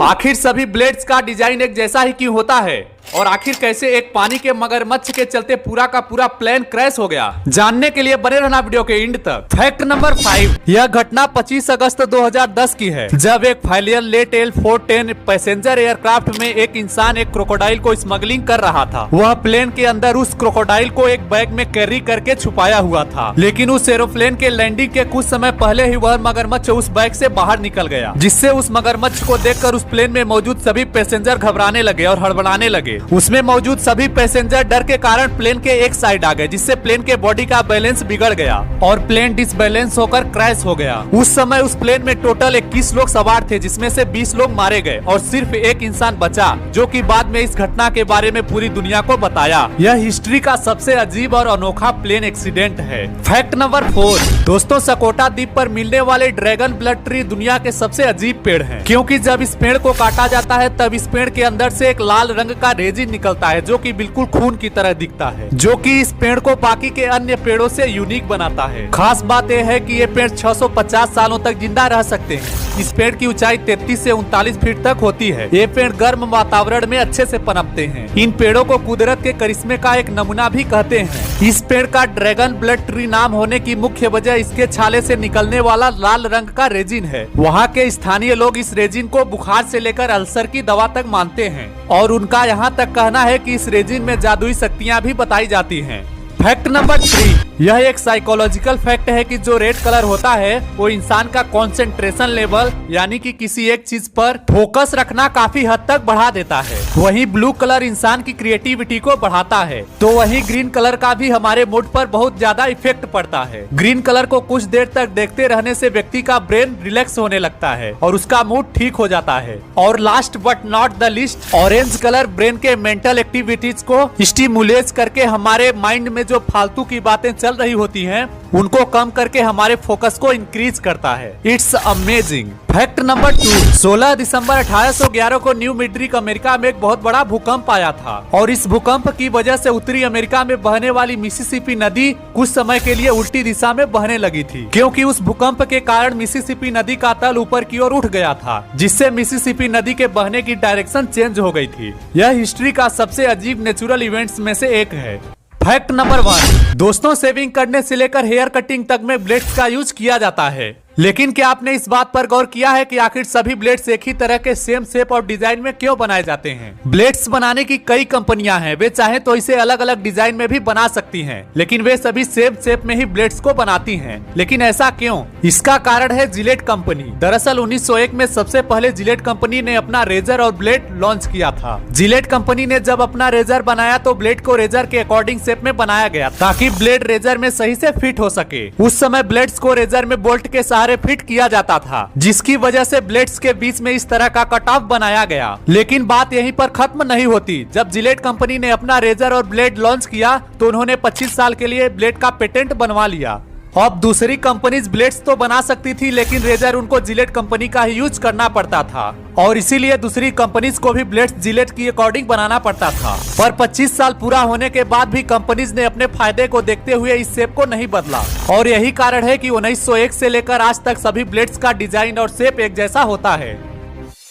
आखिर सभी ब्लेड्स का डिजाइन एक जैसा ही क्यों होता है और आखिर कैसे एक पानी के मगरमच्छ के चलते पूरा का पूरा प्लेन क्रैश हो गया, जानने के लिए बने रहना वीडियो के एंड तक। फैक्ट नंबर 5, यह घटना 25 अगस्त 2010 की है, जब एक फाइलियर लेट L410 पैसेंजर एयरक्राफ्ट में एक इंसान एक क्रोकोडाइल को स्मगलिंग कर रहा था। वह प्लेन के अंदर उस क्रोकोडाइल को एक बैग में कैरी करके छुपाया हुआ था, लेकिन उस एरोप्लेन के लैंडिंग के कुछ समय पहले ही वह मगरमच्छ उस बैग से बाहर निकल गया, जिससे उस मगरमच्छ को देखकर उस प्लेन में मौजूद सभी पैसेंजर घबराने लगे और हड़बड़ाने लगे। उसमें मौजूद सभी पैसेंजर डर के कारण प्लेन के एक साइड आ गए, जिससे प्लेन के बॉडी का बैलेंस बिगड़ गया और प्लेन डिसबैलेंस होकर क्रैश हो गया। उस समय उस प्लेन में टोटल 21 लोग सवार थे, जिसमें से 20 लोग मारे गए और सिर्फ एक इंसान बचा, जो कि बाद में इस घटना के बारे में पूरी दुनिया को बताया। यह हिस्ट्री का सबसे अजीब और अनोखा प्लेन एक्सीडेंट है। फैक्ट नंबर 4, दोस्तों सकोटा द्वीप पर मिलने वाले ड्रैगन ब्लड ट्री दुनिया के सबसे अजीब पेड़ है, क्योंकि जब इस पेड़ को काटा जाता है तब इस पेड़ के अंदर से एक लाल रंग का रेजिन निकलता है, जो कि बिल्कुल खून की तरह दिखता है, जो कि इस पेड़ को बाकी के अन्य पेड़ों से यूनिक बनाता है। खास बात यह है कि ये पेड़ 650 सालों तक जिंदा रह सकते हैं। इस पेड़ की ऊंचाई 33 से 39 फीट तक होती है। ये पेड़ गर्म वातावरण में अच्छे से पनपते हैं। इन पेड़ों को कुदरत के करिश्मे का एक नमूना भी कहते हैं। इस पेड़ का ड्रैगन ब्लड ट्री नाम होने की मुख्य वजह इसके छाले से निकलने वाला लाल रंग का रेजिन है। वहाँ के स्थानीय लोग इस रेजिन को बुखार से लेकर अल्सर की दवा तक मानते हैं और उनका यहाँ तक कहना है कि इस रेजिन में जादुई शक्तियाँ भी बताई जाती हैं। फैक्ट नंबर 3, यह एक साइकोलॉजिकल फैक्ट है कि जो रेड कलर होता है वो इंसान का कंसंट्रेशन लेवल यानी कि किसी एक चीज पर फोकस रखना काफी हद तक बढ़ा देता है। वहीं ब्लू कलर इंसान की क्रिएटिविटी को बढ़ाता है, तो वहीं ग्रीन कलर का भी हमारे मूड पर बहुत ज्यादा इफेक्ट पड़ता है। ग्रीन कलर को कुछ देर तक देखते रहने से व्यक्ति का ब्रेन रिलैक्स होने लगता है और उसका मूड ठीक हो जाता है। और last but not the list, orange colour brain के मेंटल एक्टिविटीज को स्टिमुलेट करके हमारे माइंड में जो फालतू की बातें चल रही होती हैं उनको कम करके हमारे फोकस को इंक्रीज करता है। It's amazing. फैक्ट नंबर 2, 16 दिसंबर 1811 को न्यू मेड्रिक अमेरिका में एक बहुत बड़ा भूकंप आया था और इस भूकंप की वजह से उत्तरी अमेरिका में बहने वाली मिसिसिपी नदी कुछ समय के लिए उल्टी दिशा में बहने लगी थी, क्योंकि उस भूकंप के कारण मिसिसिपी नदी का तल ऊपर की ओर उठ गया था, जिससे मिसिसिपी नदी के बहने की डायरेक्शन चेंज हो गई थी। यह हिस्ट्री का सबसे अजीब नेचुरल इवेंट्स में से एक है। फैक्ट नंबर 1, दोस्तों शेविंग करने से लेकर हेयर कटिंग तक में ब्लेड्स का यूज किया जाता है, लेकिन क्या आपने इस बात पर गौर किया है कि आखिर सभी ब्लेड्स एक ही तरह के सेम शेप और डिजाइन में क्यों बनाए जाते हैं? ब्लेड्स बनाने की कई कंपनियां हैं, वे चाहे तो इसे अलग अलग डिजाइन में भी बना सकती हैं, लेकिन वे सभी सेम शेप में ही ब्लेड्स को बनाती हैं। लेकिन ऐसा क्यों? इसका कारण है जिलेट कंपनी। दरअसल 1901 में सबसे पहले जिलेट कंपनी ने अपना रेजर और ब्लेड लॉन्च किया था। जिलेट कंपनी ने जब अपना रेजर बनाया तो ब्लेड को रेजर के अकॉर्डिंग शेप में बनाया गया ताकि ब्लेड रेजर में सही से फिट हो सके। उस समय ब्लेड्स को रेजर में बोल्ट के सहारे फिट किया जाता था, जिसकी वजह से ब्लेड्स के बीच में इस तरह का कट ऑफ बनाया गया। लेकिन बात यहीं पर खत्म नहीं होती। जब जिलेट कंपनी ने अपना रेजर और ब्लेड लॉन्च किया तो उन्होंने 25 साल के लिए ब्लेड का पेटेंट बनवा लिया। अब दूसरी कंपनीज ब्लेड्स तो बना सकती थी, लेकिन रेजर उनको जिलेट कंपनी का ही यूज करना पड़ता था और इसीलिए दूसरी कंपनीज को भी ब्लेड्स जिलेट की अकॉर्डिंग बनाना पड़ता था। पर 25 साल पूरा होने के बाद भी कंपनीज ने अपने फायदे को देखते हुए इस शेप को नहीं बदला और यही कारण है कि 1901 से लेकर आज तक सभी ब्लेड्स का डिजाइन और शेप एक जैसा होता है।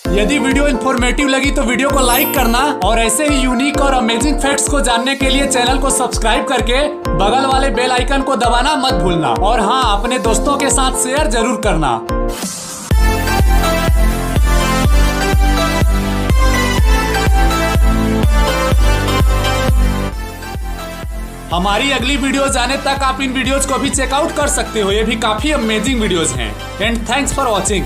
यदि वीडियो इन्फॉर्मेटिव लगी तो वीडियो को लाइक करना और ऐसे ही यूनिक और अमेजिंग फैक्ट्स को जानने के लिए चैनल को सब्सक्राइब करके बगल वाले बेल आइकन को दबाना मत भूलना और हाँ, अपने दोस्तों के साथ शेयर जरूर करना। हमारी अगली वीडियोस आने तक आप इन वीडियोस को भी चेकआउट कर सकते हो, ये भी काफी अमेजिंग वीडियोस हैं। And thanks for watching.